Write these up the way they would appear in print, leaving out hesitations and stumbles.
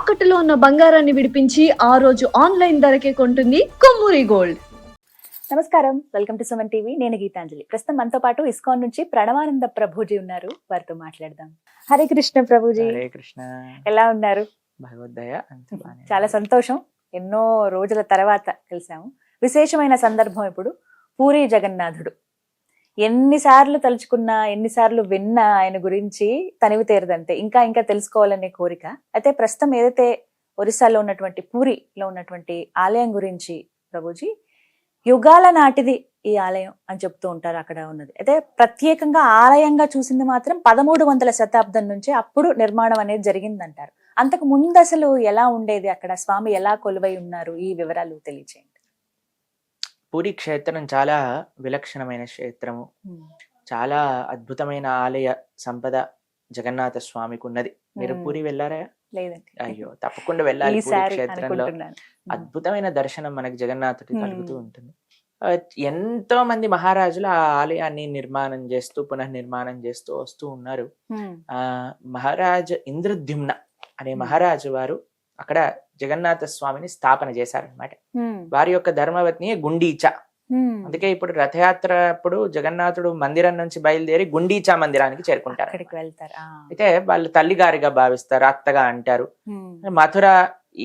తాకట్టులో ఉన్న బంగారాన్ని విడిపించి ఆ రోజు ఆన్లైన్ ధరకే కొంటుంది కొమ్మూరి గోల్డ్. నమస్కారం, వెల్కమ్ టు సుమన్ టీవీ. నేను గీతాంజలి. ప్రస్తుతం మనతో పాటు ఇస్కాన్ నుంచి ప్రణవానంద ప్రభుజీ ఉన్నారు. వారితో మాట్లాడదాం. హరే కృష్ణ ప్రభుజీ. హరే కృష్ణ. ఎలా ఉన్నారు? భగవద్దయ. చాలా సంతోషం, ఎన్నో రోజుల తర్వాత కలిసాము. విశేషమైన సందర్భం ఇప్పుడు పూరి జగన్నాథుడు. ఎన్నిసార్లు తలుచుకున్నా, ఎన్నిసార్లు విన్నా ఆయన గురించి తనివి తీరదంతే. ఇంకా ఇంకా తెలుసుకోవాలనే కోరిక. అయితే ప్రస్తుతం ఏదైతే ఒరిస్సాలో ఉన్నటువంటి పూరిలో ఉన్నటువంటి ఆలయం గురించి ప్రభుజీ, యుగాల నాటిది ఈ ఆలయం అని చెప్తూ ఉంటారు. అక్కడ ఉన్నది అయితే ప్రత్యేకంగా ఆలయంగా చూసింది మాత్రం 1300వ శతాబ్దం నుంచి అప్పుడు నిర్మాణం అనేది జరిగిందంటారు. అంతకు ముందు అసలు ఎలా ఉండేది, అక్కడ స్వామి ఎలా కొలువై ఉన్నారు, ఈ వివరాలు తెలియచేయండి. పూరి క్షేత్రం చాలా విలక్షణమైన క్షేత్రము. చాలా అద్భుతమైన ఆలయ సంపద జగన్నాథ స్వామికి ఉన్నది. మీరు పూరి వెళ్ళారా? లేదండి. అయ్యో, తప్పకుండా వెళ్ళాలి. పూరి క్షేత్రంలో అద్భుతమైన దర్శనం మనకి జగన్నాథుడి కలుగుతూ ఉంటుంది. ఎంతో మంది మహారాజులు ఆ ఆలయాన్ని నిర్మాణం చేస్తూ పునర్నిర్మాణం చేస్తూ వస్తూ ఉన్నారు. మహారాజ ఇంద్రద్యుమ్న అనే మహారాజు వారు అక్కడ జగన్నాథ స్వామిని స్థాపన చేశారనమాట. వారి యొక్క ధర్మవత్ని గుండీచా. అందుకే ఇప్పుడు రథయాత్ర అప్పుడు జగన్నాథుడు మందిరం నుంచి బయలుదేరి గుండీచా మందిరానికి చేరుకుంటారు. అయితే వాళ్ళు తల్లిగారిగా భావిస్తారు, అత్తగా అంటారు. మథుర,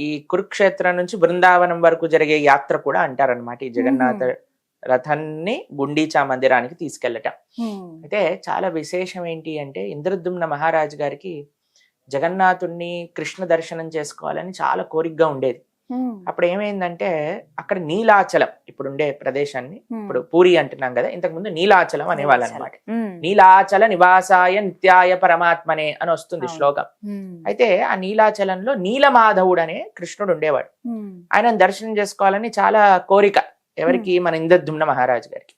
ఈ కురుక్షేత్రం నుంచి బృందావనం వరకు జరిగే యాత్ర కూడా అంటారనమాట. ఈ జగన్నాథ రథాన్ని గుండీచా మందిరానికి తీసుకెళ్లటం. అయితే చాలా విశేషం ఏంటి అంటే, ఇంద్రద్యుమ్న మహారాజు గారికి జగన్నాథుడిని కృష్ణ దర్శనం చేసుకోవాలని చాలా కోరికగా ఉండేది. అప్పుడు ఏమైందంటే, అక్కడ నీలాచలం ఇప్పుడు ఉండే ప్రదేశాన్ని, ఇప్పుడు పూరి అంటున్నాం కదా, ఇంతకు ముందు నీలాచలం అనేవాళ్ళు అనమాట. నీలాచల నివాసాయ నిత్యాయ పరమాత్మనే అని వస్తుంది శ్లోకం. అయితే ఆ నీలాచలంలో నీలమాధవుడు అనే కృష్ణుడు ఉండేవాడు. ఆయన దర్శనం చేసుకోవాలని చాలా కోరిక. ఎవరికి? మన ఇంద్రద్యుమ్న మహారాజు గారికి.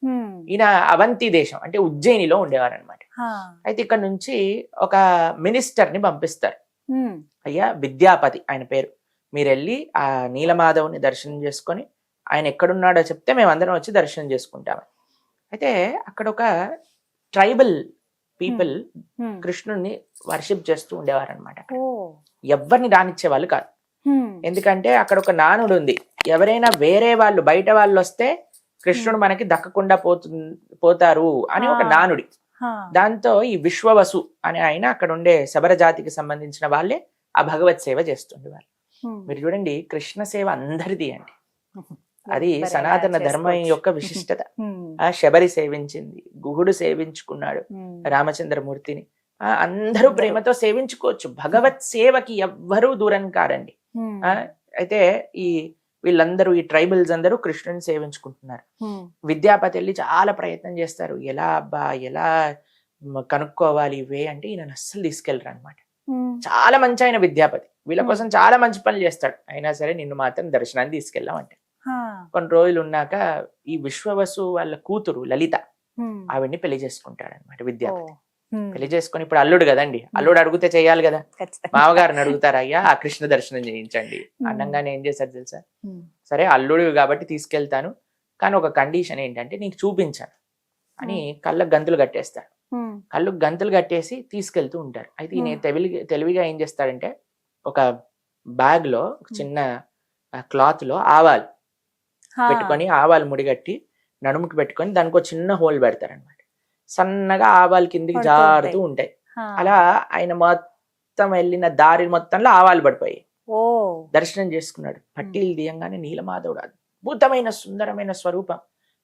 ఈయన అవంతి దేశం అంటే ఉజ్జయినిలో ఉండేవారు అనమాట. అయితే ఇక్కడ నుంచి ఒక మినిస్టర్ ని పంపిస్తారు. అయ్యా విద్యాపతి ఆయన పేరు, మీరు వెళ్ళి ఆ నీలమాధవుని దర్శనం చేసుకొని ఆయన ఎక్కడున్నాడో చెప్తే మేమందరం వచ్చి దర్శనం చేసుకుంటామని. అయితే అక్కడ ఒక ట్రైబల్ పీపుల్ కృష్ణుడిని వర్షిప్ చేస్తూ ఉండేవారు అనమాట. ఎవరిని రానిచ్చే వాళ్ళు కాదు. ఎందుకంటే అక్కడ ఒక నానుడు ఉంది, ఎవరైనా వేరే వాళ్ళు బయట వాళ్ళు వస్తే కృష్ణుడు మనకి దక్కకుండా పోతారు అని ఒక నానుడి. దాంతో ఈ విశ్వవసు అనే ఆయన అక్కడ ఉండే శబర జాతికి సంబంధించిన వాళ్ళే ఆ భగవత్ సేవ చేస్తుండేవారు. మీరు చూడండి, కృష్ణ సేవ అందరిది అండి. అది సనాతన ధర్మం యొక్క విశిష్టత. ఆ శబరి సేవించింది, గుహుడు సేవించుకున్నాడు రామచంద్రమూర్తిని. అందరూ ప్రేమతో సేవించుకోవచ్చు. భగవత్ సేవకి ఎవ్వరూ దూరం కారండి. అయితే ఈ వీళ్ళందరూ, ఈ ట్రైబల్స్ అందరూ కృష్ణుని సేవించుకుంటున్నారు. విద్యాపతి వెళ్ళి చాలా ప్రయత్నం చేస్తారు, ఎలా కనుక్కోవాలి ఇవే అంటే ఈయన అస్సలు తీసుకెళ్ళరు అనమాట. చాలా మంచి ఆయన విద్యాపతి, వీళ్ళ కోసం చాలా మంచి పనులు చేస్తాడు. అయినా సరే నిన్ను మాత్రం దర్శనాన్ని తీసుకెళ్ళామంటే. కొన్ని రోజులు ఉన్నాక ఈ విశ్వవసు వాళ్ళ కూతురు లలిత ఆవిడ్ని పెళ్లి చేసుకుంటాడు అనమాట విద్యాపతి. పెళ్లి చేసుకుని, ఇప్పుడు అల్లుడు కదండి, అల్లుడు అడిగితే చెయ్యాలి కదా. మామగారిని అడుగుతారు, అయ్యా ఆ కృష్ణ దర్శనం చేయించండి అన్నంగానే ఏం చేశారు తెలుసా? సరే అల్లుడు కాబట్టి తీసుకెళ్తాను, కానీ ఒక కండిషన్ ఏంటంటే నీకు చూపించాను అని కళ్ళకు గంతులు కట్టేస్తారు. కళ్ళకు గంతులు కట్టేసి తీసుకెళ్తూ ఉంటారు. అయితే ఈయన తెలివిగా ఏం చేస్తాడంటే, ఒక బ్యాగ్ లో ఒక చిన్న క్లాత్ లో ఆవాలు పెట్టుకొని, ఆవాలు ముడిగట్టి నడుముకి పెట్టుకొని దానికి ఒక చిన్న హోల్ పెడతారనమాట. సన్నగా ఆవాలు కిందికి జారుతూ ఉంటాయి. అలా ఆయన మొత్తం వెళ్ళిన దారి మొత్తంలో ఆవాలు పడిపోయాయి. దర్శనం చేసుకున్నాడు. పట్టీలు తీయంగానే నీలమాధవుడు అద్భుతమైన సుందరమైన స్వరూపం.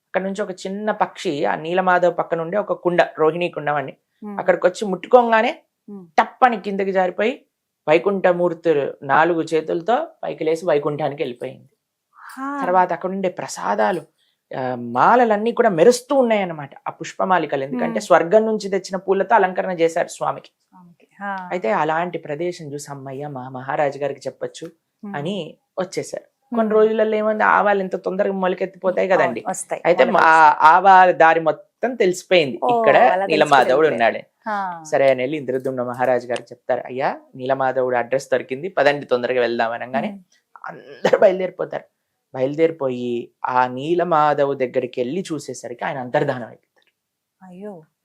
అక్కడ నుంచి ఒక చిన్న పక్షి ఆ నీలమాధవ్ పక్కన ఉండే ఒక కుండ, రోహిణీ కుండం అని, అక్కడికి వచ్చి ముట్టుకోగానే టప్పని కిందకి జారిపోయి వైకుంఠమూర్తులు 4 చేతులతో పైకి లేసి వైకుంఠానికి వెళ్ళిపోయింది. తర్వాత అక్కడ ఉండే ప్రసాదాలు, మాలలన్నీ కూడా మెరుస్తూ ఉన్నాయన్నమాట, ఆ పుష్పమాలికలు. ఎందుకంటే స్వర్గం నుంచి తెచ్చిన పూలతో అలంకరణ చేశారు స్వామికి. అయితే అలాంటి ప్రదేశం చూసి అమ్మయ్య మా మహారాజు గారికి చెప్పొచ్చు అని వచ్చేసారు. కొన్ని రోజులలో ఏమంది, ఆవాలు ఎంత తొందరగా మొలకెత్తిపోతాయి కదండి. అయితే ఆవాల దారి మొత్తం తెలిసిపోయింది, ఇక్కడ నీలమాధవుడు ఉన్నాడు. సరే అని వెళ్ళి ఇంద్రద్యుమ్న మహారాజు గారికి చెప్తారు, అయ్యా నీలమాధవుడు అడ్రస్ దొరికింది, పదండి తొందరగా వెళ్దాం అనగానే అందరూ బయలుదేరిపోతారు. బయలుదేరిపోయి ఆ నీలమాధవ్ దగ్గరికి వెళ్ళి చూసేసరికి ఆయన అంతర్ధానం అయిపోతారు.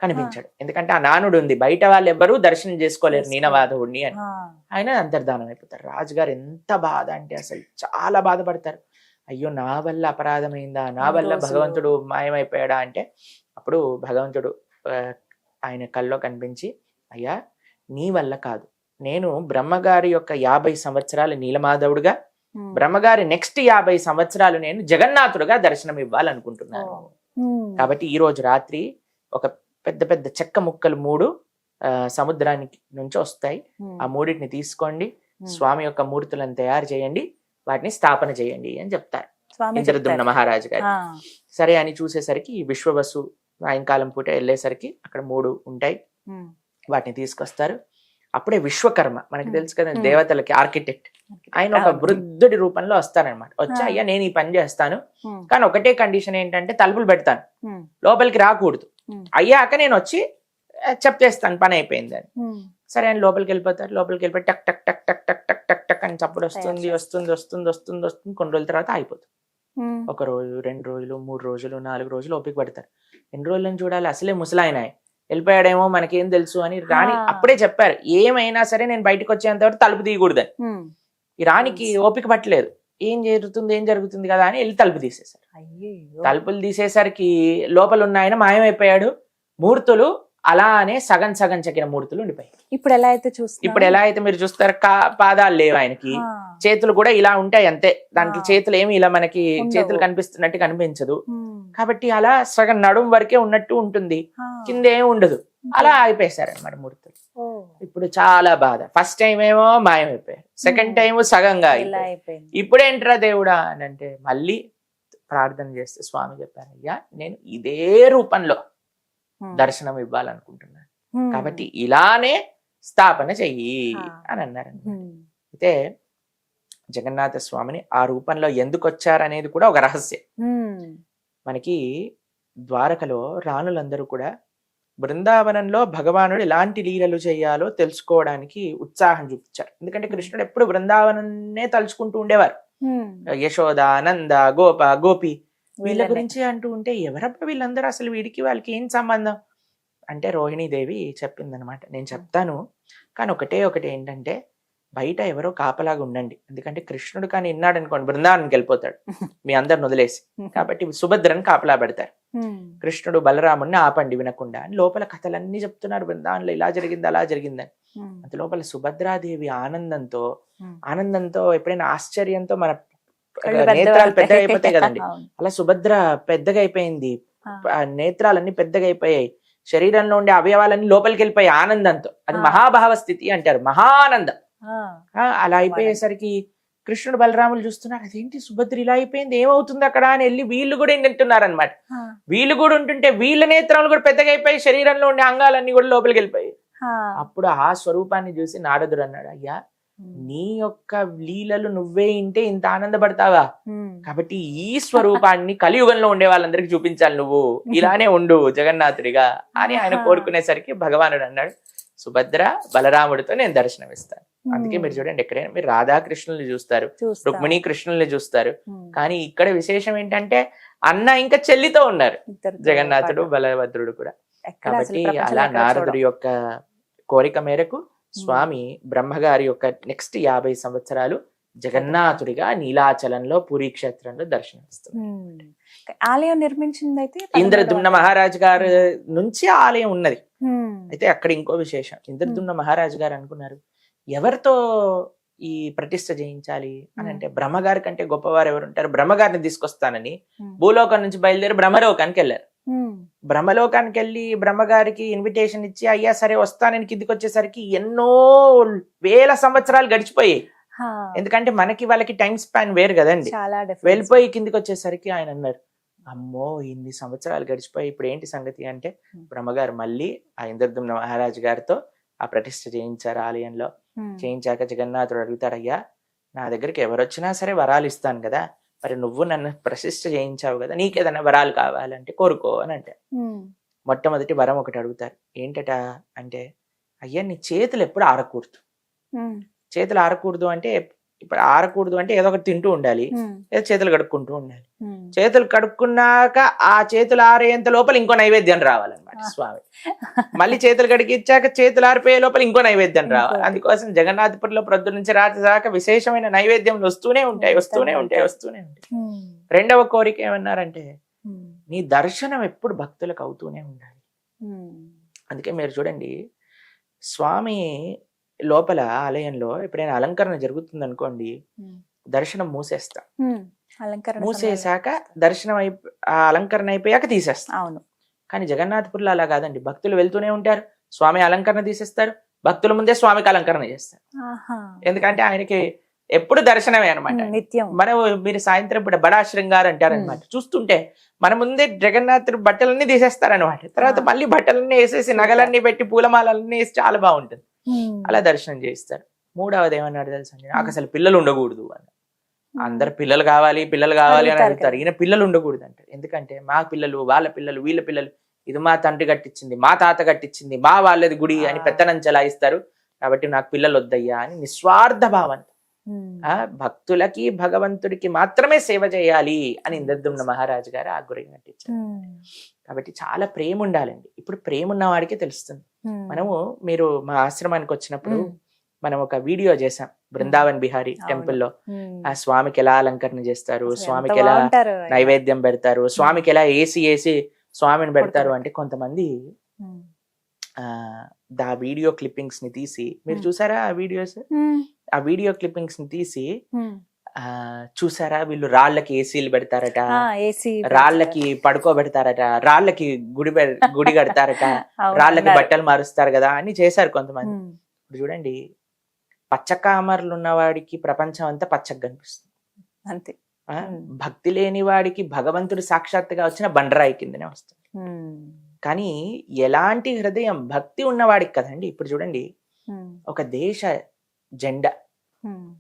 కనిపించాడు. ఎందుకంటే ఆ నానుడు ఉంది, బయట వాళ్ళు ఎవ్వరూ దర్శనం చేసుకోలేరు నీలమాధవుడిని అని. ఆయన అంతర్ధానం అయిపోతారు. రాజుగారు ఎంత బాధ అంటే అసలు చాలా బాధపడతారు. అయ్యో నా వల్ల అపరాధమైందా, నా వల్ల భగవంతుడు మాయమైపోయాడా అంటే అప్పుడు భగవంతుడు ఆయన కల్లో కనిపించి, అయ్యా నీ వల్ల కాదు, నేను బ్రహ్మగారి యొక్క 50 సంవత్సరాలు నీలమాధవుడుగా, బ్రహ్మగారి నెక్స్ట్ 50 సంవత్సరాలు నేను జగన్నాథుడుగా దర్శనం ఇవ్వాలనుకుంటున్నాను. కాబట్టి ఈ రోజు రాత్రి ఒక పెద్ద పెద్ద చెక్క ముక్కలు 3 సముద్రానికి నుంచి వస్తాయి. ఆ 3టిని తీసుకోండి, స్వామి యొక్క మూర్తులను తయారు చేయండి, వాటిని స్థాపన చేయండి అని చెప్తారు ఇంద్రద్యుమ్న మహారాజు గారు. సరే అని చూసేసరికి విశ్వవసు సాయంకాలం పూట వెళ్ళేసరికి అక్కడ 3 ఉంటాయి, వాటిని తీసుకొస్తారు. అప్పుడే విశ్వకర్మ, మనకి తెలుసు కదా దేవతలకి ఆర్కిటెక్ట్, ఆయన ఒక వృద్ధుడి రూపంలో వస్తారనమాట. వచ్చి అయ్యా నేను ఈ పని చేస్తాను, కానీ ఒకటే కండిషన్ ఏంటంటే తలుపులు పెడతాను, లోపలికి రాకూడదు, అయ్యాక నేను వచ్చి చెప్పేస్తాను పని అయిపోయింది అని. సరే అని లోపలికి వెళ్ళిపోతారు. లోపలికి వెళ్ళిపోయి టక్ టక్ టక్ టక్ టక్ టక్ టక్ టక్ అని చప్పుడు వస్తుంది వస్తుంది వస్తుంది వస్తుంది వస్తుంది. కొన్ని రోజుల తర్వాత అయిపోతుంది. 1 రోజు 2 రోజులు 3 రోజులు 4 రోజులు ఓపిక పడతారు. ఎన్ని రోజులని చూడాలి, అసలే ముసలాయన వెళ్ళిపోయాడేమో మనకేం తెలుసు అని రాణి అప్పుడే చెప్పారు, ఏమైనా సరే నేను బయటకు వచ్చేంత వరకు తలుపు తీయకూడదని. ఈ రాణికి ఓపిక పట్టలేదు, ఏం జరుగుతుంది కదా అని వెళ్ళి తలుపు తీసేశారు. తలుపులు తీసేసరికి లోపల ఉన్న ఆయన మాయమైపోయాడు. మూర్తులు అలానే సగం సగం చెక్కిన మూర్తులు ఉండిపోయాయి. ఇప్పుడు ఎలా అయితే మీరు చూస్తారు, పాదాలు లేవు ఆయనకి, చేతులు కూడా ఇలా ఉంటాయి అంతే, దాంట్లో చేతులు ఏమి ఇలా మనకి చేతులు కనిపిస్తున్నట్టు కనిపించదు. కాబట్టి అలా సగం నడుం వరకే ఉన్నట్టు ఉంటుంది, కింద ఏమి ఉండదు. అలా అయిపోయేశారనమాట మూర్తులు. ఇప్పుడు చాలా బాధ. ఫస్ట్ టైం ఏమో మాయమైపోయారు, సెకండ్ టైం సగంగా అయిపోయింది. ఇప్పుడేంట్రా దేవుడా అని అంటే మళ్ళీ ప్రార్థన చేస్తే స్వామి చెప్పారు, అయ్యా నేను ఇదే రూపంలో దర్శనం ఇవ్వాలనుకుంటున్నాను, కాబట్టి ఇలానే స్థాపన చెయ్యి అని అన్నారు. అయితే జగన్నాథ స్వామిని ఆ రూపంలో ఎందుకు వచ్చారనేది కూడా ఒక రహస్యం. మనకి ద్వారకలో రాణులందరూ కూడా బృందావనంలో భగవానుడు ఎలాంటి లీలలు చేయాలో తెలుసుకోవడానికి ఉత్సాహం చూపించారు. ఎందుకంటే కృష్ణుడు ఎప్పుడు బృందావనన్నే తలుచుకుంటూ ఉండేవారు. యశోద, నంద, గోప, గోపి వీళ్ళ గురించి అంటూ ఉంటే ఎవరబ్బా వీళ్ళందరూ, అసలు వీడికి వాళ్ళకి ఏం సంబంధం అంటే రోహిణీదేవి చెప్పిందనమాట, నేను చెప్తాను కానీ ఒకటి ఏంటంటే బయట ఎవరో కాపలాగా ఉండండి, ఎందుకంటే కృష్ణుడు కానీ విన్నాడు అనుకోండి బృందావనానికి వెళ్ళిపోతాడు మీ అందరిని వదిలేసి, కాబట్టి సుభద్రని కాపలా పెడతారు. కృష్ణుడు బలరాముడిని ఆపండి వినకుండా అని లోపల కథలన్నీ చెప్తున్నారు, బృందావనంలో ఇలా జరిగింది అలా జరిగిందని. అంత లోపల సుభద్రాదేవి ఆనందంతో ఎప్పుడైనా ఆశ్చర్యంతో మన నేత్రాలు పెద్దగా అయిపోతాయి కదండి, అలా సుభద్ర పెద్దగా అయిపోయింది, నేత్రాలన్నీ పెద్దగా అయిపోయాయి, శరీరంలో ఉండే అవయవాలన్నీ లోపలికి వెళ్ళిపోయాయి ఆనందంతో. అది మహాభావ స్థితి అంటారు, మహానందం. అలా అయిపోయేసరికి కృష్ణుడు బలరాములు చూస్తున్నారు, అదేంటి సుభద్ర ఇలా అయిపోయింది, ఏమవుతుంది అక్కడ అని వెళ్ళి వీళ్ళు కూడా వింటున్నారు అనమాట. వీళ్ళు కూడా ఉంటుంటే వీళ్ళ నేత్రాలు కూడా పెద్దగా అయిపోయి శరీరంలో ఉండే అంగాలన్నీ కూడా లోపలికి వెళ్ళిపోయాయి. అప్పుడు ఆ స్వరూపాన్ని చూసి నారదుడు అన్నాడు, అయ్యా నీ యొక్క లీలలు నువ్వే ఇంటే ఇంత ఆనందపడతావా, కాబట్టి ఈ స్వరూపాన్ని కలియుగంలో ఉండే వాళ్ళందరికీ చూపించాలి, నువ్వు ఇలానే ఉండు జగన్నాథుడిగా అని ఆయన కోరుకునేసరికి భగవానుడు అన్నాడు, సుభద్ర బలరాముడితో నేను దర్శనం ఇస్తాను. అందుకే మీరు చూడండి, ఎక్కడైనా మీరు రాధాకృష్ణుల్ని చూస్తారు, రుక్మిణీ కృష్ణుల్ని చూస్తారు, కానీ ఇక్కడ విశేషం ఏంటంటే అన్న ఇంకా చెల్లితో ఉన్నారు జగన్నాథుడు బలభద్రుడు కూడా. కాబట్టి అలా నారదుడి యొక్క కోరిక మేరకు స్వామి బ్రహ్మగారి యొక్క నెక్స్ట్ 50 సంవత్సరాలు జగన్నాథుడిగా నీలాచలంలో పూరీ క్షేత్రంలో దర్శనమిస్తుంది. ఆలయం నిర్మించింది అయితే ఇంద్రద్యుమ్న మహారాజు గారి నుంచి ఆలయం ఉన్నది. అయితే అక్కడ ఇంకో విశేషం, ఇంద్రద్యుమ్న మహారాజు గారు అనుకున్నారు ఎవరితో ఈ ప్రతిష్ఠ చేయించాలి అని అంటే బ్రహ్మగారి కంటే గొప్పవారు ఎవరు ఉంటారు, బ్రహ్మగారిని తీసుకొస్తానని భూలోకం నుంచి బయలుదేరి బ్రహ్మలోకానికి వెళ్ళారు. బ్రహ్మలోకానికి వెళ్ళి బ్రహ్మగారికి ఇన్విటేషన్ ఇచ్చి అయ్యా సరే వస్తానని కిందికి వచ్చేసరికి ఎన్నో వేల సంవత్సరాలు గడిచిపోయాయి. ఎందుకంటే మనకి వాళ్ళకి టైం స్పాన్ వేరు కదండి. వెళ్ళిపోయి కిందికి వచ్చేసరికి ఆయన అన్నారు, అమ్మో ఇన్ని సంవత్సరాలు గడిచిపోయి ఇప్పుడు ఏంటి సంగతి అంటే బ్రహ్మగారు మళ్ళీ ఆ ఇంద్రద్యుమ్న మహారాజు గారితో ఆ ప్రతిష్ఠ చేయించారు ఆలయంలో. చేయించాక జగన్నాథుడు అడుగుతాడు, అయ్యా నా దగ్గరికి ఎవరు వచ్చినా సరే వరాలు ఇస్తాను కదా, మరి నువ్వు నన్ను ప్రతిష్ఠ చేయించావు కదా, నీకేదైనా వరాలు కావాలంటే కోరుకో అని అంటే మొట్టమొదటి వరం ఒకటి అడుగుతారు. ఏంటట అంటే, అయ్యా నీ చేతులు ఎప్పుడు ఆరకూడదు. చేతులు ఆరకూడదు అంటే ఇప్పుడు ఆరకూడదు అంటే ఏదో ఒకటి తింటూ ఉండాలి, ఏదో చేతులు కడుక్కుంటూ ఉండాలి. చేతులు కడుక్కున్నాక ఆ చేతులు ఆరేంత లోపల ఇంకో నైవేద్యం రావాలన్నమాట. అనమాట స్వామి. మళ్ళీ చేతులు కడిగి ఇచ్చాక చేతులు ఆరిపోయే లోపల ఇంకో నైవేద్యం రావాలి. అందుకోసం జగన్నాథపురిలో ప్రొద్దు నుంచి రాత్రి దాకా విశేషమైన నైవేద్యం వస్తూనే ఉంటాయి. రెండవ కోరిక ఏమన్నారంటే నీ దర్శనం ఎప్పుడు భక్తులకు అవుతూనే ఉండాలి. అందుకే మీరు చూడండి, స్వామి లోపల ఆలయంలో ఎప్పుడైనా అలంకరణ జరుగుతుంది అనుకోండి, దర్శనం మూసేస్తా. మూసేసాక దర్శనం ఆ అలంకరణ అయిపోయాక తీసేస్తా. అవును. కానీ జగన్నాథపురిలో అలా కాదండి, భక్తులు వెళ్తూనే ఉంటారు, స్వామి అలంకరణ తీసేస్తారు, భక్తుల ముందే స్వామికి అలంకరణ చేస్తారు. ఎందుకంటే ఆయనకి ఎప్పుడు దర్శనమే అనమాట. మనం మీరు సాయంత్రం ఇప్పుడు బడా శృంగార్ అంటారనమాట. చూస్తుంటే మన ముందే జగన్నాథుడు బట్టలన్నీ తీసేస్తారనమాట. తర్వాత మళ్ళీ బట్టలన్నీ వేసేసి నగలన్నీ పెట్టి పూలమాలన్నీ వేసి చాలా బాగుంటుంది. అలా దర్శనం చేయిస్తారు. మూడవది ఏమన్నాడు తెలుసా, నాకు అసలు పిల్లలు ఉండకూడదు అని. అందరు పిల్లలు కావాలి అని అడుగుతారు, ఈయన పిల్లలు ఉండకూడదు అంటారు. ఎందుకంటే మా పిల్లలు, వాళ్ళ పిల్లలు, వీళ్ళ పిల్లలు, ఇది మా తండ్రి కట్టించింది, మా తాత కట్టించింది, మా వాళ్ళది గుడి అని పెత్తనం చలాయిస్తారు. కాబట్టి నాకు పిల్లలు వద్దయ్యా అని నిస్వార్థ భావంతో భక్తులకి భగవంతుడికి మాత్రమే సేవ చేయాలి అని ఇంద్రద్యుమ్న మహారాజు గారు ఆ గురి కట్టించారు. కాబట్టి చాలా ప్రేమ ఉండాలండి. ఇప్పుడు ప్రేమ ఉన్న వాడికి తెలుస్తుంది. మనము మీరు మా ఆశ్రమానికి వచ్చినప్పుడు మనం ఒక వీడియో చేసాం, బృందావన్ బిహారీ టెంపుల్ లో ఆ స్వామికి ఎలా అలంకరణ చేస్తారు, స్వామికి ఎలా నైవేద్యం పెడతారు, స్వామికి ఎలా ఏసి స్వామిని పెడతారు అంటే కొంతమంది ఆ వీడియో క్లిప్పింగ్స్ ని తీసి, మీరు చూసారా ఆ వీడియోస్? ఆ వీడియో క్లిప్పింగ్స్ ని తీసి చూసారా, వీళ్ళు రాళ్ళకి ఏసీలు పెడతారట, రాళ్ళకి పడుకోబెడతారట, రాళ్ళకి గుడి కడతారట, రాళ్ళకి బట్టలు మారుస్తారు కదా అని చేశారు కొంతమంది. ఇప్పుడు చూడండి, పచ్చకామర్లు ఉన్నవాడికి ప్రపంచం అంతా పచ్చగా కనిపిస్తుంది అంతే. భక్తి లేని వాడికి భగవంతుడు సాక్షాత్తుగా వచ్చిన బండరాయి కిందనే వస్తుంది. కానీ ఎలాంటి హృదయం భక్తి ఉన్నవాడికి కదండి. ఇప్పుడు చూడండి, ఒక దేశ జెండా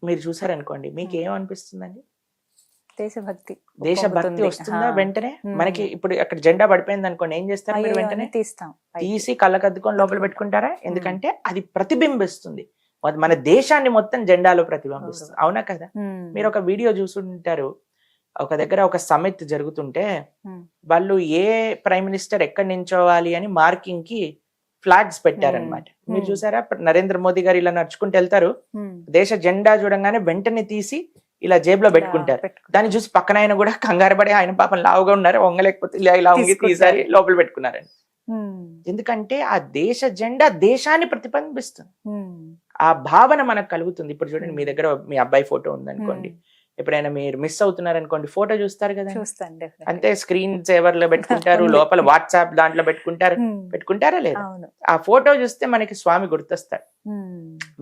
మీరు చూసారనుకోండి, మీకు ఏమనిపిస్తుందండి? దేశభక్తి వస్తుందా వెంటనే మనకి? ఇప్పుడు అక్కడ జెండా పడిపోయింది అనుకోండి, ఏం చేస్తారు మీరు? వెంటనే తీసి కళ్ళకద్దుకొని లోపల పెట్టుకుంటారా? ఎందుకంటే అది ప్రతిబింబిస్తుంది, మన దేశాన్ని మొత్తం జెండాలో ప్రతిబింబిస్తుంది. అవునా కదా? మీరు ఒక వీడియో చూసుంటారు, ఒక దగ్గర ఒక సమిట్ జరుగుతుంటే వాళ్ళు ఏ ప్రైమ్ మినిస్టర్ ఎక్కడ నించోవాలి అని మార్కింగ్ కి ఫ్లాగ్స్ పెట్టారనమాట. మీరు చూసారా? నరేంద్ర మోదీ గారు ఇలా నడుచుకుంటూ వెళ్తారు, దేశ జెండా చూడంగానే వెంటనే తీసి ఇలా జేబులో పెట్టుకుంటారు. దాన్ని చూసి పక్కన ఆయన కూడా కంగారు పడి, ఆయన పాపం లావుగా ఉన్నారు, వంగలేకపోతే ఇలా వంగి తీసారి లోపల పెట్టుకున్నారని. ఎందుకంటే ఆ దేశ జెండా దేశాన్ని ప్రతిబింబిస్తుంది, ఆ భావన మనకు కలుగుతుంది. ఇప్పుడు చూడండి, మీ దగ్గర మీ అబ్బాయి ఫోటో ఉందనుకోండి, ఎప్పుడైనా మీరు మిస్ అవుతున్నారు అనుకోండి, ఫోటో చూస్తారు కదా, అంతే స్క్రీన్ సేవర్ లో పెట్టుకుంటారు, లోపల వాట్సాప్ దాంట్లో పెట్టుకుంటారా లేదా? ఆ ఫోటో చూస్తే మనకి స్వామి గుర్తొస్తాడు.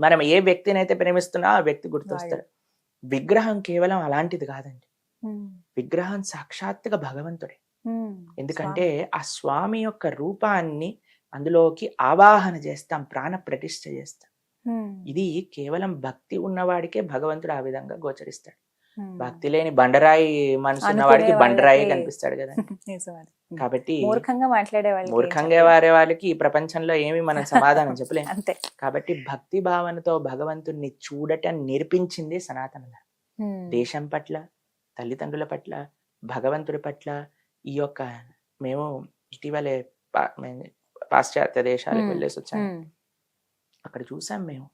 మనం ఏ వ్యక్తిని అయితే ప్రేమిస్తున్నా ఆ వ్యక్తి గుర్తొస్తాడు. విగ్రహం కేవలం అలాంటిది కాదండి, విగ్రహం సాక్షాత్తుగా భగవంతుడే. ఎందుకంటే ఆ స్వామి యొక్క రూపాన్ని అందులోకి ఆవాహన చేస్తాం, ప్రాణ ప్రతిష్ఠ చేస్తాం. ఇది కేవలం భక్తి ఉన్నవాడికే భగవంతుడు ఆ విధంగా గోచరిస్తాడు. భక్తి లేని బండరాయి మనసు ఉన్నవాడికి బండరాయి కనిపిస్తాడు కదా. కాబట్టి మూర్ఖంగా వారే వాళ్ళకి ఈ ప్రపంచంలో ఏమి మనం సమాధానం చెప్పలేం. కాబట్టి భక్తి భావనతో భగవంతుడిని చూడటం నేర్పించింది సనాతన ధర్మం. దేశం పట్ల, తల్లిదండ్రుల పట్ల, భగవంతుడి పట్ల ఈ యొక్క మేము ఇటీవలే పాశ్చాత్య దేశాలకు వెళ్ళేసి వచ్చాము. అక్కడ చూసాం మేము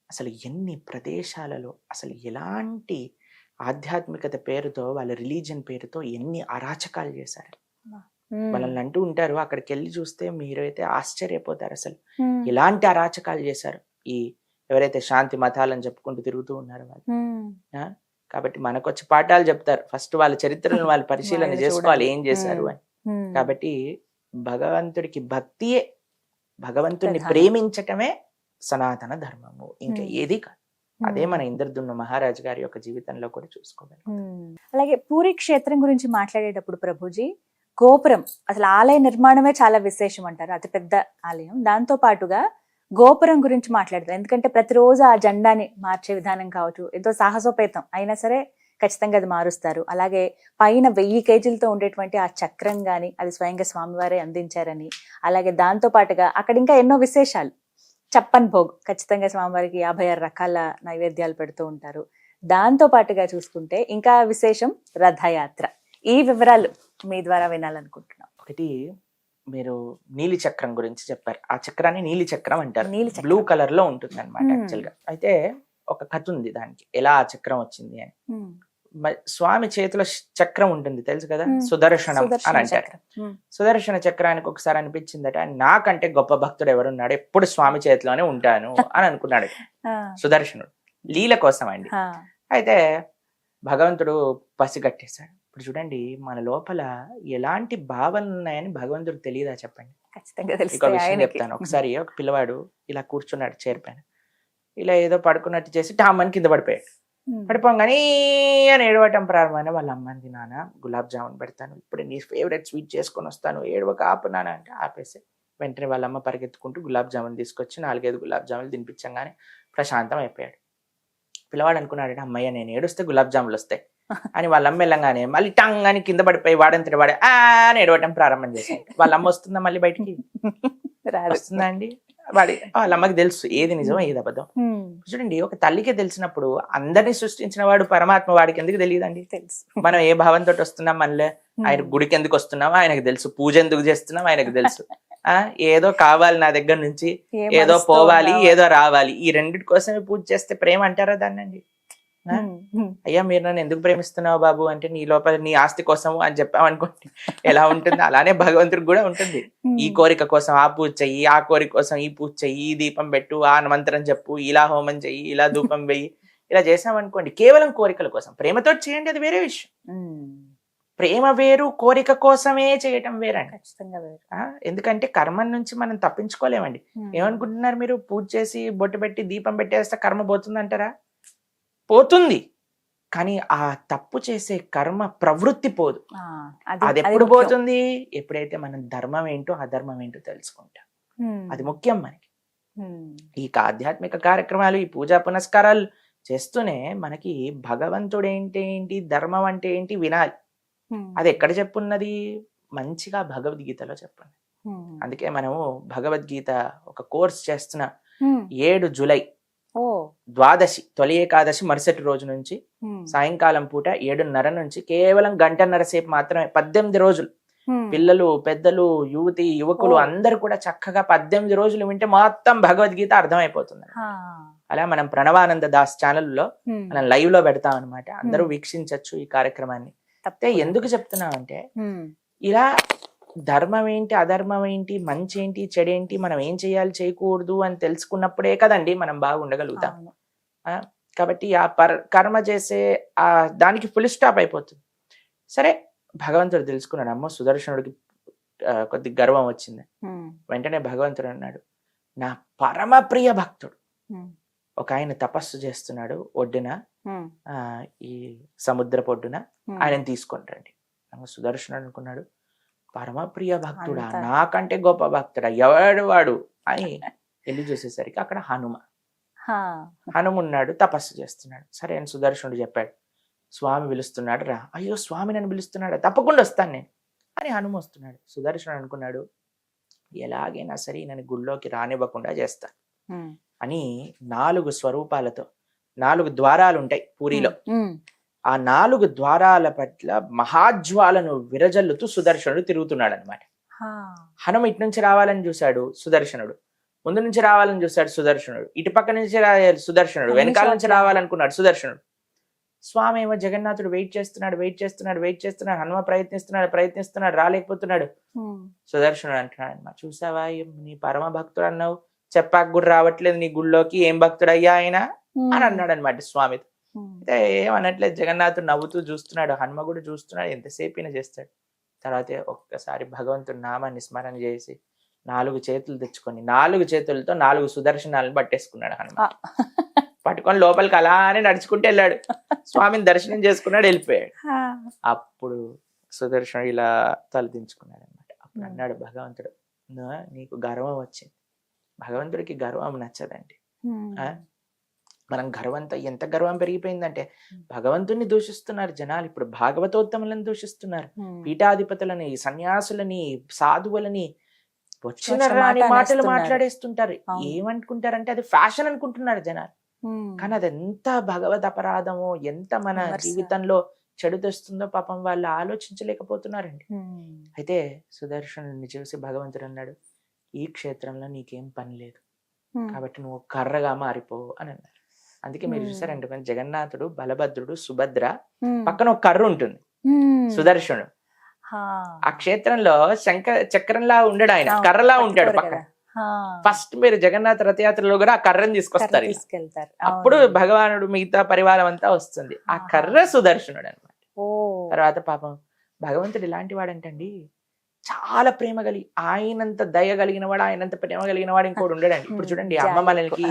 అసలు ఎన్ని ప్రదేశాలలో అసలు ఎలాంటి ఆధ్యాత్మికత పేరుతో, వాళ్ళ రిలీజియన్ పేరుతో ఎన్ని అరాచకాలు చేశారు. మనల్ని అంటూ ఉంటారు, అక్కడికి వెళ్ళి చూస్తే మీరైతే ఆశ్చర్యపోతారు అసలు ఎలాంటి అరాచకాలు చేశారు ఈ ఎవరైతే శాంతి మతాలని చెప్పుకుంటూ తిరుగుతూ ఉన్నారు వాళ్ళు. కాబట్టి మనకొచ్చి పాఠాలు చెప్తారు, ఫస్ట్ వాళ్ళ చరిత్రను వాళ్ళు పరిశీలన చేసుకోవాలి ఏం చేశారు అని. కాబట్టి భగవంతుడికి భక్తియే, భగవంతుడిని ప్రేమించటమే సనాతన ధర్మము, ఇంకా ఏది కాదు. అదే మన ఇంద్రద్యుమ్న మహారాజు గారి యొక్క జీవితంలో కూడా చూసుకోగలం. అలాగే పూరి క్షేత్రం గురించి మాట్లాడేటప్పుడు ప్రభుజీ, గోపురం అసలు ఆలయ నిర్మాణమే చాలా విశేషం అంటారు, అతి పెద్ద ఆలయం. దాంతో పాటుగా గోపురం గురించి మాట్లాడతారు, ఎందుకంటే ప్రతిరోజు ఆ జెండాని మార్చే విధానం కావచ్చు, ఎంతో సాహసోపేతం అయినా సరే ఖచ్చితంగా అది మారుస్తారు. అలాగే పైన 1000 కేజీలతో ఉండేటువంటి ఆ చక్రం గాని అది స్వయంగా స్వామివారే అందించారని, అలాగే దాంతో పాటుగా అక్కడ ఇంకా ఎన్నో విశేషాలు, చప్పన్ భోగ్ ఖచ్చితంగా స్వామివారికి 56 రకాల నైవేద్యాలు పెడుతూ ఉంటారు. దాంతో పాటుగా చూసుకుంటే ఇంకా విశేషం రథయాత్ర. ఈ వివరాలు మీ ద్వారా వినాలనుకుంటున్నాం. ఒకటి మీరు నీలి చక్రం గురించి చెప్పారు. ఆ చక్రాన్ని నీలి చక్రం అంటారు. నీలి చక్రం. బ్లూ కలర్ లో ఉంటుంది అనమాట Hmm. యాక్చువల్ గా. అయితే ఒక కథ ఉంది దానికి, ఎలా ఆ చక్రం వచ్చింది అని. ఉమ్. స్వామి చేతిలో చక్రం ఉంటుంది తెలుసు కదా, Hmm. సుదర్శనం సుదర్శన అని అంటారు. చక్రం. ఉమ్. సుదర్శన చక్రానికి ఒకసారి అనిపించిందట, నాకంటే గొప్ప భక్తుడు ఎవరున్నాడు, ఎప్పుడు స్వామి చేతిలోనే ఉంటాను అని అనుకున్నాడు ఆ, సుదర్శనుడు. లీల కోసం అండి. ఆ, అయితే భగవంతుడు పసిగట్టేశాడు. ఇప్పుడు చూడండి, మన లోపల ఎలాంటి భావనలు ఉన్నాయని భగవంతుడికి తెలియదా చెప్పండి. ఖచ్చితంగా మీకు ఒక తెలుస్తాయి విషయం ఆయనకి. చెప్తాను. ఒకసారి ఒక పిల్లవాడు ఇలా కూర్చున్నాడు చైర్ పైన, ఇలా ఏదో పడుకున్నట్టు చేసి టామ్మని కింద పడిపోయాడు. ఉమ్. పడిపోగానే అని ఏడవటం ప్రారంభమైన వాళ్ళ అమ్మని, నాన్న గులాబ్ జామున్ పెడతాను, ఇప్పుడు నీ ఫేవరెట్ స్వీట్ చేసుకొని వస్తాను, ఏడవక ఆపు నాన్న అంటే ఆపేసి, వెంటనే వాళ్ళ అమ్మ పరిగెత్తుకుంటూ గులాబ్ జామున్ తీసుకొచ్చి 4-5 గులాబ్ జాములు తినిపించగానే ప్రశాంతం అయిపోయాడు. పిల్లవాడు అనుకున్నాడు, అమ్మయ్య నేను ఏడుస్తే గులాబ్ జాములు వస్తాయి అని. వాళ్ళ అమ్మ వెళ్ళంగానే మళ్ళీ టంగ్ అని కింద పడిపోయి వాడంతటి వాడే అని ఏడవటం ప్రారంభం చేశాడు. వాళ్ళ అమ్మ వస్తుందా మళ్ళీ బయటికి? రాదు. వస్తుందా అండి? వాళ్ళ అమ్మకి తెలుసు ఏది నిజమో ఏది అబద్ధం. ఉమ్. చూడండి, ఒక తల్లికి తెలిసినప్పుడు అందరినీ సృష్టించిన వాడు పరమాత్మ, వాడికి ఎందుకు తెలియదండి? తెలుసు. మనం ఏ భావంతో వస్తున్నాం, మనలే ఆయన గుడికి ఎందుకు వస్తున్నామో ఆయనకు తెలుసు, పూజ ఎందుకు చేస్తున్నాం ఆయనకు తెలుసు. ఏదో కావాలి నా దగ్గర నుంచి, ఏ ఏదో మనసుతో పోవాలి, ఉన్నావా? ఏదో రావాలి, ఈ రెండిటి కోసమే పూజ చేస్తే ప్రేమ అంటారా దాన్ని అండి? ఉమ్. ఉమ్. అయ్యా మీరు నన్ను ఎందుకు ప్రేమిస్తున్నావు బాబు అంటే, నీ లోపల నీ ఆస్తి కోసము అని చెప్పామనుకోండి ఎలా ఉంటుంది, అలానే భగవంతుడికి కూడా ఉంటుంది. ఈ కోరిక కోసం ఆ పూజ చెయ్యి, ఆ కోరిక కోసం ఈ పూజ చెయ్యి, ఈ దీపం పెట్టు, ఆ మంత్రం చెప్పు, ఇలా హోమం చెయ్యి, ఇలా ధూపం వెయ్యి, ఇలా చేసామనుకోండి కేవలం కోరికల కోసం. ప్రేమతో చేయండి, అది వేరే విషయం. ఉమ్. ప్రేమ వేరు, కోరిక కోసమే చేయటం వేరండి. ఖచ్చితంగా వేరు. ఎందుకంటే కర్మ నుంచి మనం తప్పించుకోలేమండి. ఉమ్. ఏమనుకుంటున్నారు మీరు? పూజ చేసి బొట్టు పెట్టి దీపం పెట్టేస్తే కర్మ పోతుంది అంటారా? పోతుంది, కానీ ఆ తప్పు చేసే కర్మ ప్రవృత్తి పోదు. ఆ, అది ఎప్పుడు ముఖ్యం. పోతుంది? ఎప్పుడైతే మనం ధర్మం ఏంటో అధర్మం ఏంటో తెలుసుకుంటాం. ఉమ్. అది ముఖ్యం మనకి. ఉమ్. ఈ ఆధ్యాత్మిక కార్యక్రమాలు, ఈ పూజా పునస్కారాలు చేస్తూనే మనకి భగవంతుడు ఏంటి, ధర్మం అంటే ఏంటి వినాలి. ఉమ్. అది ఎక్కడ చెప్పున్నది? మంచిగా భగవద్గీతలో చెప్పండి. ఉమ్. అందుకే మనము భగవద్గీత ఒక కోర్స్ చేస్తున్న ఉమ్. 7 జూలై ఓ. ద్వాదశి, తొలి ఏకాదశి మరుసటి రోజు నుంచి ఉమ్. సాయంకాలం పూట 7:30 నుంచి కేవలం 1:30 సేపు మాత్రమే, 18 రోజులు. ఉమ్. పిల్లలు, పెద్దలు, యువతి, యువకులు ఓ. అందరు కూడా చక్కగా 18 రోజులు వింటే మొత్తం భగవద్గీత అర్థమైపోతుంది. ఆ. అలా మనం ప్రణవానంద దాస్ ఛానల్లో ఉమ్. మనం లైవ్ లో పెడతాం అనమాట. అందరూ వీక్షించవచ్చు ఈ కార్యక్రమాన్ని. అయితే తప్పకుండా. ఎందుకు చెప్తున్నాం అంటే, ఉమ్. ఇలా ధర్మం ఏంటి, అధర్మం ఏంటి, మంచి ఏంటి, చెడేంటి, మనం ఏం చేయాలి, చేయకూడదు అని తెలుసుకున్నప్పుడే కదండి మనం బాగుండగలుగుతాం. అవును. కాబట్టి ఆ కర్మ చేసే ఆ దానికి ఫుల్ స్టాప్ అయిపోతుంది. సరే, భగవంతుడు తెలుసుకున్నాడు. అమ్మో సుదర్శనుడికి కొద్ది గర్వం వచ్చింది. ఉమ్. వెంటనే భగవంతుడు అన్నాడు, నా పరమ ప్రియ భక్తుడు ఉమ్. ఒక ఆయన తపస్సు చేస్తున్నాడు ఒడ్డున, ఉమ్. ఈ సముద్రపు ఒడ్డున, ఉమ్. ఆయనను తీసుకొని రండి. సుదర్శనుడు అనుకున్నాడు, పరమ ప్రియ భక్తుడా, అంత. నాకంటే గొప్ప భక్తుడా, ఎవడు వాడు అని వెళ్ళి చూసేసరికి అక్కడ హా. హనుమున్నాడు, తపస్సు చేస్తున్నాడు. సరే అని సుదర్శనుడు చెప్పాడు, స్వామి పిలుస్తున్నాడు రా. అయ్యో స్వామి నన్ను పిలుస్తున్నాడు, తప్పకుండా వస్తాను నేను అని హనుమ వస్తున్నాడు. సుదర్శనుడు అనుకున్నాడు, ఎలాగైనా సరే నన్ను గుళ్ళోకి రానివ్వకుండా చేస్తాను ఉమ్. అని 4 స్వరూపాలతో, 4 ద్వారాలు ఉంటాయి పూరిలో. ఉమ్. ఆ 4 ద్వారాల పట్ల మహాజ్వాలను విరజల్లుతూ సుదర్శనుడు తిరుగుతున్నాడు అనమాట. హా. హనుమ ఇటు నుంచి రావాలని చూశాడు సుదర్శనుడు, ముందు నుంచి రావాలని చూశాడు సుదర్శనుడు, ఇటు పక్క నుంచి సుదర్శనుడు, వెనకాల నుంచి రావాలనుకున్నాడు సుదర్శనుడు. స్వామి ఏమో జగన్నాథుడు వెయిట్ చేస్తున్నాడు. హనుమ ప్రయత్నిస్తున్నాడు, రాలేకపోతున్నాడు. ఉమ్. సుదర్శనుడు అంటున్నాడు అన్నమాట, చూసావా నీ పరమ భక్తుడు అన్నావు, చెప్పాక కూడా రావట్లేదు నీ గుళ్ళోకి, ఏం భక్తుడు అయ్యా ఆయన అని అన్నాడు అనమాట స్వామితో. ఉమ్. అయితే ఏమనట్లేదు, జగన్నాథుడు నవ్వుతూ చూస్తున్నాడు, హనుమ కూడా చూస్తున్నాడు, ఎంతసేపు అయినా చేస్తాడు. తర్వాత ఒక్కసారి భగవంతుడి నామాన్ని స్మరణ చేసి 4 చేతులు తెచ్చుకొని 4 చేతులతో 4 సుదర్శనాలను పట్టేసుకున్నాడు హనుమ. పట్టుకొని లోపలికి అలానే నడుచుకుంటూ వెళ్ళాడు, స్వామిని దర్శనం చేసుకున్నాడు, వెళ్ళిపోయాడు. హా. అప్పుడు సుదర్శనుడు ఇలా తలదించుకున్నాడు అనమాట. అప్పుడు అన్నాడు భగవంతుడు, నీకు గర్వం వచ్చింది. భగవంతుడికి గర్వం నచ్చదండి. ఉమ్. మనం గర్వంతో, ఎంత గర్వం పెరిగిపోయిందంటే భగవంతుడిని దూషిస్తున్నారు జనాలు. ఇప్పుడు భాగవతోత్తములను దూషిస్తున్నారు, ఉమ్. పీఠాధిపతులని, సన్యాసులని, సాధువులని, వచ్చిన వచ్చిన రాని మాట మాటలు అనేస్తున్నారు. మాట్లాడేస్తుంటారు. అవును. ఏమనుకుంటారంటే అది ఫ్యాషన్ అనుకుంటున్నారు జనాలు. ఉమ్. కానీ అది ఎంత భగవద్ అపరాధమో, ఎంత మన విమర్శ. జీవితంలో చెడు తెస్తుందో పాపం వాళ్ళు ఆలోచించలేకపోతున్నారండి. అయితే సుదర్శనుడిని చూసి భగవంతుడు అన్నాడు, ఈ క్షేత్రంలో నీకేం పని లేదు కాబట్టి నువ్వు కర్రగా మారిపో అని అన్నారు. అందుకే మీరు చూసారంటే మన జగన్నాథుడు, బలభద్రుడు, సుభద్ర పక్కన ఒక కర్ర ఉంటుంది, సుదర్శనుడు. ఆ క్షేత్రంలో చక్రంలా ఉండడు, ఆయన కర్రలా ఉంటాడు పక్కన. ఫస్ట్ మీరు జగన్నాథ రథయాత్రలో కూడా ఆ కర్రను తీసుకొస్తారు, అప్పుడు భగవానుడు మిగతా పరివారం అంతా వస్తుంది. ఆ కర్ర సుదర్శనుడు అనమాట. తర్వాత పాపం భగవంతుడు ఇలాంటి వాడంటండి, చాలా ప్రేమ కలిగి, ఆయనంత దయ కలిగిన వాడు, ఆయనంత ప్రేమ కలిగిన వాడు ఇంకోటి ఉండడండి. ఇప్పుడు చూడండి, అమ్మ మనకి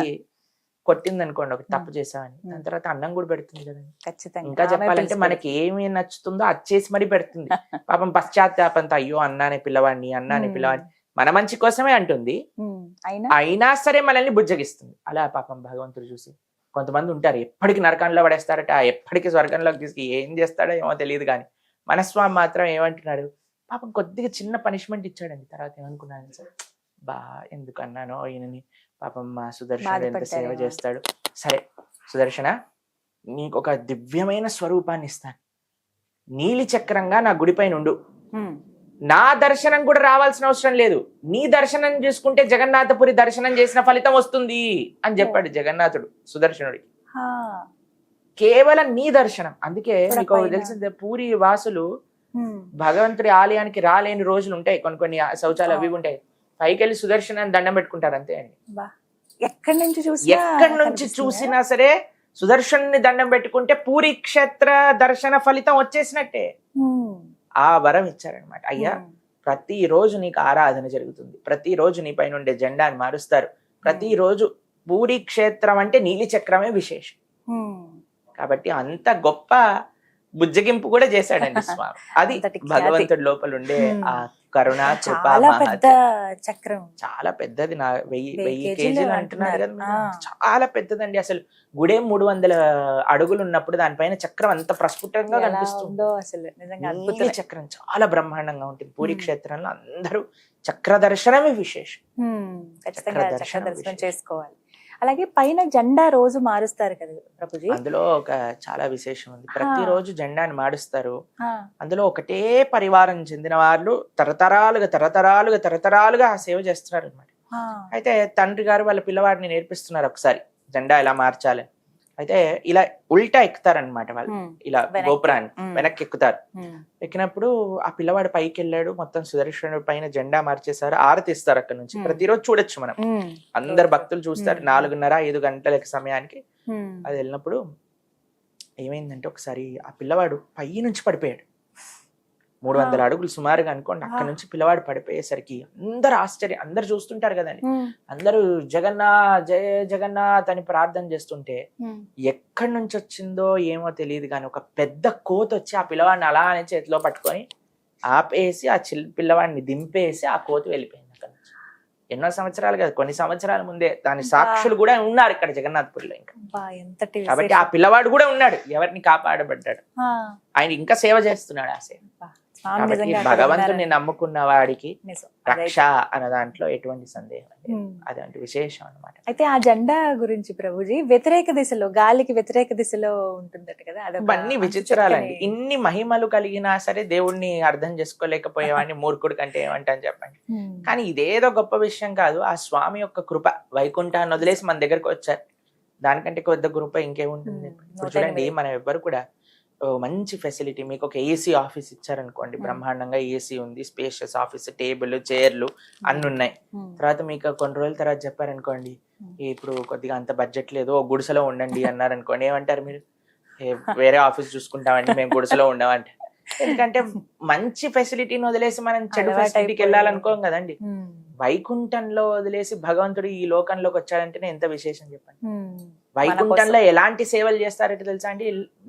కొట్టింది అనుకోండి, ఒక తప్పు చేసామని, దాని తర్వాత అన్నం కూడా పెడుతుంది కదండి. ఇంకా చెప్పాలంటే మనకి ఏమి నచ్చుతుందో అది చేసి మరీ పెడుతుంది. పాపం పశ్చాత్తాపంతో అయ్యో అన్నానే పిల్లవాడిని, మన మంచి కోసమే అంటుంది, అయినా సరే మనల్ని బుజ్జగిస్తుంది. అలా పాపం భగవంతుడు చూసి, కొంతమంది ఉంటారు ఎప్పటికి నరకంలో పడేస్తారట, ఎప్పటికీ స్వర్గంలోకి తీసుకు ఏం చేస్తాడో ఏమో తెలియదు, కానీ మనస్వామి మాత్రం ఏమంటున్నాడు, పాపం కొద్దిగా చిన్న పనిష్మెంట్ ఇచ్చాడండి. తర్వాత ఏమనుకున్నాను సార్, ఎందుకు అన్నానో ఈయనని, పాపం మా సుదర్శనుడు ఎంత సేవ చేస్తాడు. సరే సుదర్శన, నీకు ఒక దివ్యమైన స్వరూపాన్ని ఇస్తాను, నీలి చక్రంగా నా గుడిపై నుండు, నా దర్శనం కూడా రావాల్సిన అవసరం లేదు, నీ దర్శనం చేసుకుంటే జగన్నాథపురి దర్శనం చేసిన ఫలితం వస్తుంది అని చెప్పాడు జగన్నాథుడు సుదర్శనుడికి. కేవలం నీ దర్శనం. అందుకే మీకు తెలిసిందే, పూరి వాసులు భగవంతుడి ఆలయానికి రాలేని రోజులు ఉంటాయి, కొన్ని శౌచాలు అవి ఉంటాయి, పైకి వెళ్ళి సుదర్శనాన్ని దండం పెట్టుకుంటారు అంతే అండి. ఎక్కడి నుంచి చూసినా సరే సుదర్శన్ని దండం పెట్టుకుంటే పూరి క్షేత్ర దర్శన ఫలితం వచ్చేసినట్టే. ఆ వరం ఇచ్చారనమాట. అయ్యా, ప్రతిరోజు నీకు ఆరాధన జరుగుతుంది, ప్రతిరోజు నీ పైన ఉండే జెండాని మారుస్తారు, ప్రతిరోజు పూరి క్షేత్రం అంటే నీలి చక్రమే విశేషం. కాబట్టి అంత గొప్ప బుజ్జగింపు కూడా చేశాడండి స్వామి. అది భగవంతుడి లోపల ఉండే ఆ కరుణ, కృపా, చక్రం చాలా పెద్దది. 1000 కేజీలు అంటున్నారు కదా, చాలా పెద్దదండి. అసలు గుడే 300 అడుగులు ఉన్నప్పుడు దానిపైన చక్రం అంత ప్రస్ఫుటంగా కనిపిస్తుందో, అసలు చక్రం చాలా బ్రహ్మాండంగా ఉంటుంది. పూరి క్షేత్రంలో అందరూ చక్ర దర్శనమే విశేషం, దర్శనం చేసుకోవాలి. అలాగే పైన జెండా రోజు మారుస్తారు కదా ప్రభుజీ, అందులో ఒక చాలా విశేషం ఉంది. ప్రతిరోజు జెండాని మారుస్తారు. అందులో ఒకటే పరివారం చెందిన వాళ్ళు తరతరాలుగా ఆ సేవ చేస్తున్నారు అనమాట. అయితే తండ్రి గారు వాళ్ళ పిల్లవాడిని నేర్పిస్తున్నారు ఒకసారి జెండా ఎలా మార్చాలని. అయితే ఇలా ఉల్టా ఎక్కుతారనమాట వాళ్ళు, ఇలా గోపురాన్ని వెనక్కి ఎక్కుతారు. ఎక్కినప్పుడు ఆ పిల్లవాడు పైకి వెళ్ళాడు, మొత్తం సుదర్శనుడి పైన జెండా మార్చేశారు, ఆరతి ఇస్తారు అక్కడ నుంచి. ప్రతిరోజు చూడొచ్చు మనం, అందరు భక్తులు చూస్తారు. 4:30-5 గంటల సమయానికి అది వెళ్ళినప్పుడు ఏమైందంటే, ఒకసారి ఆ పిల్లవాడు పై నుంచి పడిపోయాడు. 300 అడుగులు సుమారుగా అనుకోండి, అక్కడ నుంచి పిల్లవాడు పడిపోయేసరికి అందరు ఆశ్చర్యం, అందరు చూస్తుంటారు కదండి, అందరూ జయ జగన్నాథ్ అని ప్రార్థన చేస్తుంటే ఎక్కడి నుంచి వచ్చిందో ఏమో తెలియదు కానీ ఒక పెద్ద కోత వచ్చి ఆ పిల్లవాడిని అలా అని చేతిలో పట్టుకొని ఆపేసి ఆ పిల్లవాడిని దింపేసి ఆ కోతి వెళ్ళిపోయింది అక్కడ నుంచి. ఎన్నో సంవత్సరాలు కాదు, కొన్ని సంవత్సరాల ముందే. దాని సాక్షులు కూడా ఉన్నారు ఇక్కడ జగన్నాథ్పూర్లో. ఇంకా కాబట్టి ఆ పిల్లవాడు కూడా ఉన్నాడు, ఎవరిని కాపాడబడ్డాడు, ఆయన ఇంకా సేవ చేస్తున్నాడు ఆ సేవ. కాబట్టి భగవంతుని నమ్ముకున్న వాడికి రక్ష అన్న దాంట్లో ఎటువంటి సందేహం లేదు, అదంటే విశేషం అన్నమాట. అయితే ఆ జెండా గురించి ప్రభుజీ, వ్యతిరేక దిశలో, గాలికి వ్యతిరేక దిశలో ఉంటుందట కదా, అన్ని విచిత్రాలండి. ఇన్ని మహిమలు కలిగినా సరే దేవుణ్ణి అర్థం చేసుకోలేకపోయేవాడిని మూర్ఖుడు కంటే ఏమంటాను చెప్పండి. కానీ ఇదేదో గొప్ప విషయం కాదు, ఆ స్వామి యొక్క కృప. వైకుంఠాన్ని వదిలేసి మన దగ్గరకు వచ్చారు, దానికంటే పెద్ద కృప ఇంకేముంటుంది. ఇప్పుడు చూడండి, మనం ఎవ్వరు కూడా మంచి ఫెసిలిటీ, మీకు ఒక ఏసీ ఆఫీస్ ఇచ్చారనుకోండి, బ్రహ్మాండంగా ఏసీ ఉంది, స్పేషియస్ ఆఫీస్, టేబుల్, చైర్లు అన్ని ఉన్నాయి. తర్వాత మీకు కొన్ని రోజుల తర్వాత చెప్పారనుకోండి, ఇప్పుడు కొద్దిగా అంత బడ్జెట్ లేదు, ఓ గుడిసెలో ఉండండి అన్నారనుకోండి, ఏమంటారు మీరు? వేరే ఆఫీస్ చూసుకుంటామండి, మేము గుడిసెలో ఉండమంటే. ఎందుకంటే మంచి ఫెసిలిటీని వదిలేసి మనం చెడు ఫెసిలిటీకి వెళ్ళాలనుకోం కదండి. వైకుంఠంలో వదిలేసి భగవంతుడు ఈ లోకంలోకి వచ్చాడంటేనే ఎంత విశేషం చెప్పండి. వైకుంఠంలో ఎలాంటి సేవలు చేస్తారంటే తెలుసా అండి,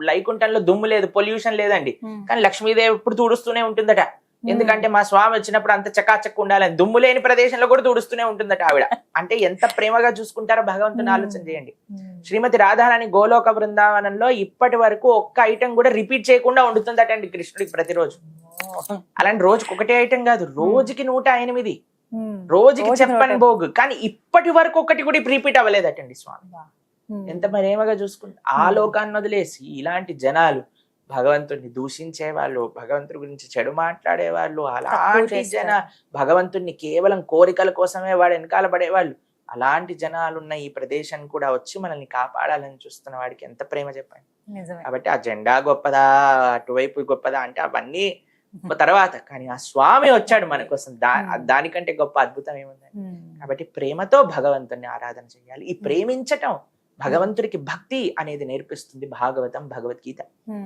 వైకుంఠంలో దుమ్ము లేదు, పొల్యూషన్ లేదండి, కానీ లక్ష్మీదేవి ఎప్పుడు తుడుస్తూనే ఉంటుందట. ఎందుకంటే మా స్వామి వచ్చినప్పుడు అంత చకాచక్కు ఉండాలని, దుమ్ము లేని ప్రదేశంలో కూడా తుడుస్తూనే ఉంటుందట ఆవిడ. అంటే ఎంత ప్రేమగా చూసుకుంటారో భగవంతుని ఆలోచన చేయండి. శ్రీమతి రాధారాణి గోలోక బృందావనంలో ఇప్పటి వరకు ఒక్క ఐటెం కూడా రిపీట్ చేయకుండా వండుతుందట అండి కృష్ణుడికి ప్రతిరోజు. అలాంటి రోజుకి ఒకటే ఐటెం కాదు, రోజుకి 108, రోజుకి చెప్పని భోగు, కానీ ఇప్పటి వరకు ఒకటి కూడా రిపీట్ అవ్వలేదటండి స్వామి. ఎంత ప్రేమగా చూసుకుంటే. ఆ లోకాన్ని వదిలేసి ఇలాంటి జనాలు భగవంతుడిని దూషించే వాళ్ళు, భగవంతుడి గురించి చెడు మాట్లాడే వాళ్ళు, తక్కువ అలాంటి చేస్తారు. భగవంతుడిని కేవలం కోరికల కోసమే వాడు వెనకాల పడేవాళ్ళు, అలాంటి జనాలున్న ఈ ప్రదేశం కూడా వచ్చి మనల్ని కాపాడాలని చూస్తున్న వాడికి ఎంత ప్రేమ చెప్పండి. నిజమే. కాబట్టి ఆ జెండా గొప్పదా, అటువైపు గొప్పదా అంటే అవన్నీ తర్వాత, కానీ ఆ స్వామి వచ్చాడు మన కోసం, దానికంటే గొప్ప అద్భుతం ఏముంది. కాబట్టి ప్రేమతో భగవంతుని ఆరాధన చేయాలి. ఈ ప్రేమించటం భగవంతుడికి భక్తి అనేది నేర్పిస్తుంది భాగవతం, భగవద్గీత.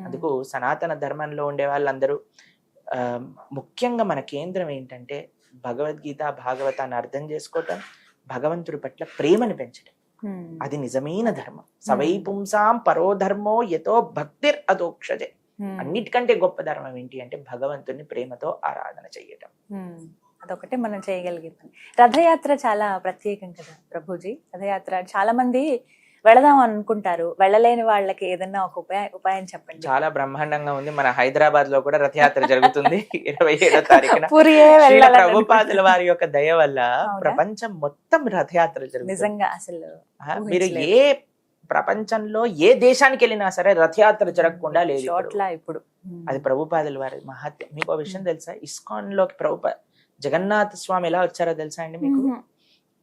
అందుకు సనాతన ధర్మంలో ఉండే వాళ్ళందరూ ముఖ్యంగా మన కేంద్రం ఏంటంటే భగవద్గీత, భాగవతాన్ని అర్థం చేసుకోవటం, భగవంతుడి పట్ల ప్రేమను పెంచడం. అది నిజమైన ధర్మం. సవై పుంసాం పరో ధర్మో యతో భక్తిర్ అదోక్షజే. అన్నిటికంటే గొప్ప ధర్మం ఏంటి అంటే భగవంతుని ప్రేమతో ఆరాధన చేయటం. అదొకటే మనం చేయగలిగే పని. రథయాత్ర చాలా ప్రత్యేకం కదా ప్రభుజీ. రథయాత్ర చాలా మంది వెళదాం అనుకుంటారు, వెళ్ళలేని వాళ్ళకి ఏదన్నా ఒక ఉపాయం చెప్పండి. చాలా బ్రహ్మాండంగా ఉంది. మన హైదరాబాద్ లో కూడా రథయాత్ర జరుగుతుంది 27వ తారీఖున. ప్రభుపాదుల వారి యొక్క దయ వల్ల ప్రపంచం మొత్తం రథయాత్ర జరుగుతుంది. నిజంగా అసలు మీరు ఏ ప్రపంచంలో ఏ దేశానికి వెళ్ళినా సరే రథయాత్ర జరగకుండా లేదు ఇప్పుడు. అది ప్రభుపాదుల వారి మహత్యం. మీకు ఒక విషయం తెలుసా, ఇస్కాన్ లోకి జగన్నాథ స్వామి ఎలా వచ్చారో తెలుసా అండి మీకు?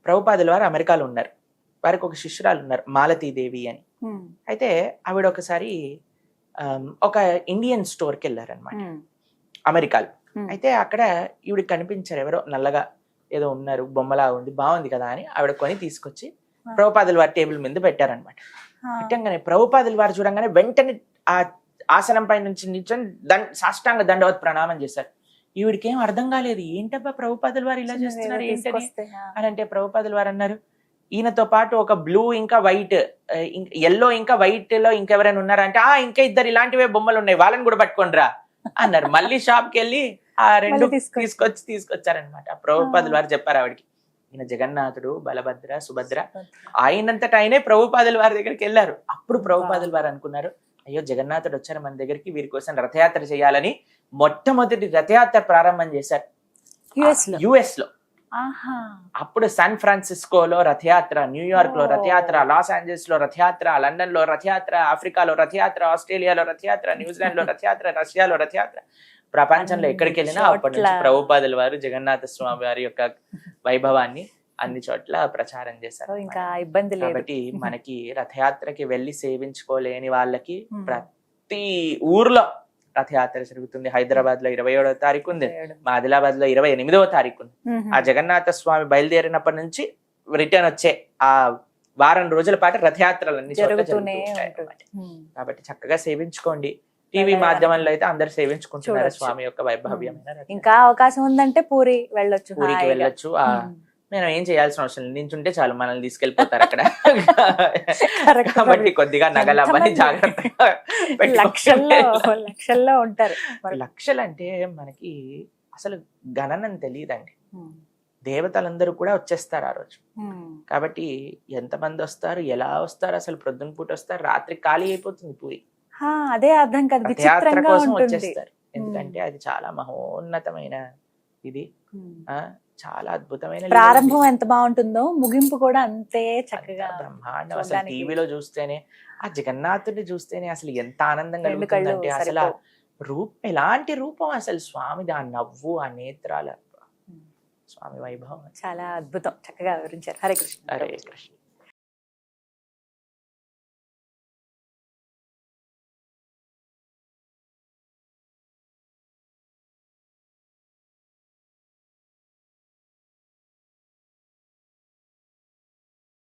ప్రభుపాదుల వారు అమెరికాలో ఉన్నారు, వారికి ఒక శిష్యురాలు ఉన్నారు మాలతీదేవి అని. అయితే ఆవిడ ఒకసారి ఒక ఇండియన్ స్టోర్కి వెళ్ళారనమాట అమెరికాలో. అయితే అక్కడ ఈవిడికి కనిపించారు, ఎవరో నల్లగా ఏదో ఉన్నారు, బొమ్మలా ఉంది, బాగుంది కదా అని ఆవిడ కొని తీసుకొచ్చి ప్రభుపాదుల వారి టేబుల్ మీద పెట్టారనమాట. పెట్టంగానే ప్రభుపాదుల వారు చూడంగానే వెంటనే ఆ ఆసనం పై నుంచి నిల్చొని సాష్టాంగ దండవత్ ప్రణామం చేశారు. ఈవిడికి ఏం అర్థం కాలేదు, ఏంటబ్బా ప్రభుపాదుల వారు ఇలా చేస్తున్నారు ఏంటని అని అంటే ప్రభుపాదుల వారు అన్నారు, ఈయనతో పాటు ఒక బ్లూ ఇంకా వైట్, ఎల్లో ఇంకా వైట్ లో ఇంకెవరైనా ఉన్నారంటే ఇంకా ఇద్దరు ఇలాంటివే బొమ్మలు ఉన్నాయి, వాళ్ళని కూడా పట్టుకోండిరా అన్నారు. మళ్ళీ షాప్ కి వెళ్ళి ఆ రెండు తీసుకొచ్చారనమాట. ప్రభుపాదుల వారు చెప్పారు ఆవిడకి, ఈయన జగన్నాథుడు, బలభద్ర, సుభద్ర, ఆయనంతట ఆయనే ప్రభుపాదుల వారి దగ్గరికి వెళ్ళారు. అప్పుడు ప్రభుపాదుల వారు అనుకున్నారు, అయ్యో జగన్నాథుడు వచ్చారు మన దగ్గరికి, వీరి కోసం రథయాత్ర చేయాలని మొట్టమొదటి రథయాత్ర ప్రారంభం చేశారు యుఎస్ లో. అప్పుడు శాన్ ఫ్రాన్సిస్కోలో రథయాత్ర, న్యూయార్క్ లో రథయాత్ర, లాస్ ఏంజల్స్ లో రథయాత్ర, లండన్ లో రథయాత్ర, ఆఫ్రికాలో రథయాత్ర, ఆస్ట్రేలియాలో రథయాత్ర, న్యూజిలాండ్ లో రథయాత్ర, రష్యాలో రథయాత్ర. ప్రపంచంలో ఎక్కడికి వెళ్ళినా అప్పటి నుంచి ప్రభుపాదుల వారు జగన్నాథ స్వామి వారి యొక్క వైభవాన్ని అన్ని చోట్ల ప్రచారం చేశారు. ఇంకా ఇబ్బంది లేదు. కాబట్టి మనకి రథయాత్రకి వెళ్ళి సేవించుకోలేని వాళ్ళకి ప్రతి ఊర్లో రథయాత్ర జరుగుతుంది. హైదరాబాద్ లో 27వ తారీఖు ఉంది, మా ఆదిలాబాద్ లో 28వ తారీఖు ఉంది. ఆ జగన్నాథ స్వామి బయలుదేరినప్పటి నుంచి రిటర్న్ వచ్చే ఆ వారం రోజుల పాటు రథయాత్రలన్నీ జరుగుతూనే ఉంటాయి. కాబట్టి చక్కగా సేవించుకోండి. టీవీ మాధ్యమంలో అయితే అందరు సేవించుకుంటున్నారు స్వామి యొక్క వైభవ్యమైన. ఇంకా అవకాశం ఉందంటే పూరికి వెళ్ళొచ్చు. నేను ఏం చేయాల్సిన అవసరం లేదు, నించుంటే చాలు మనల్ని తీసుకెళ్లిపోతారు అక్కడ. కాబట్టి కొద్దిగా నగలు అవన్నీ జాగ్రత్తగా లక్షల్లో ఉంటారు. లక్షలు అంటే మనకి అసలు గణనం తెలియదండి. దేవతలందరూ కూడా వచ్చేస్తారు ఆ రోజు. కాబట్టి ఎంతమంది వస్తారు, ఎలా వస్తారు, అసలు ప్రొద్దున పూట వస్తారు, రాత్రి ఖాళీ అయిపోతుంది పూరి. అదే అర్థం కాదు, రథయాత్ర కోసం వచ్చేస్తారు. ఎందుకంటే అది చాలా మహోన్నతమైన ఇది, చాలా అద్భుతమైన ప్రారంభం ఎంత బాగుంటుందో ముగింపు కూడా అంతే చక్కగా బ్రహ్మాండం. అసలు టీవీలో చూస్తేనే, ఆ జగన్నాథుడిని చూస్తేనే అసలు ఎంత ఆనందం కలుగుతుందంటే, అసలు రూపం ఎలాంటి రూపం అసలు స్వామిది, ఆ నవ్వు, ఆ నేత్రాల స్వామి వైభవం చాలా అద్భుతం. చక్కగా వివరించారు. హరే కృష్ణ. హరే కృష్ణ.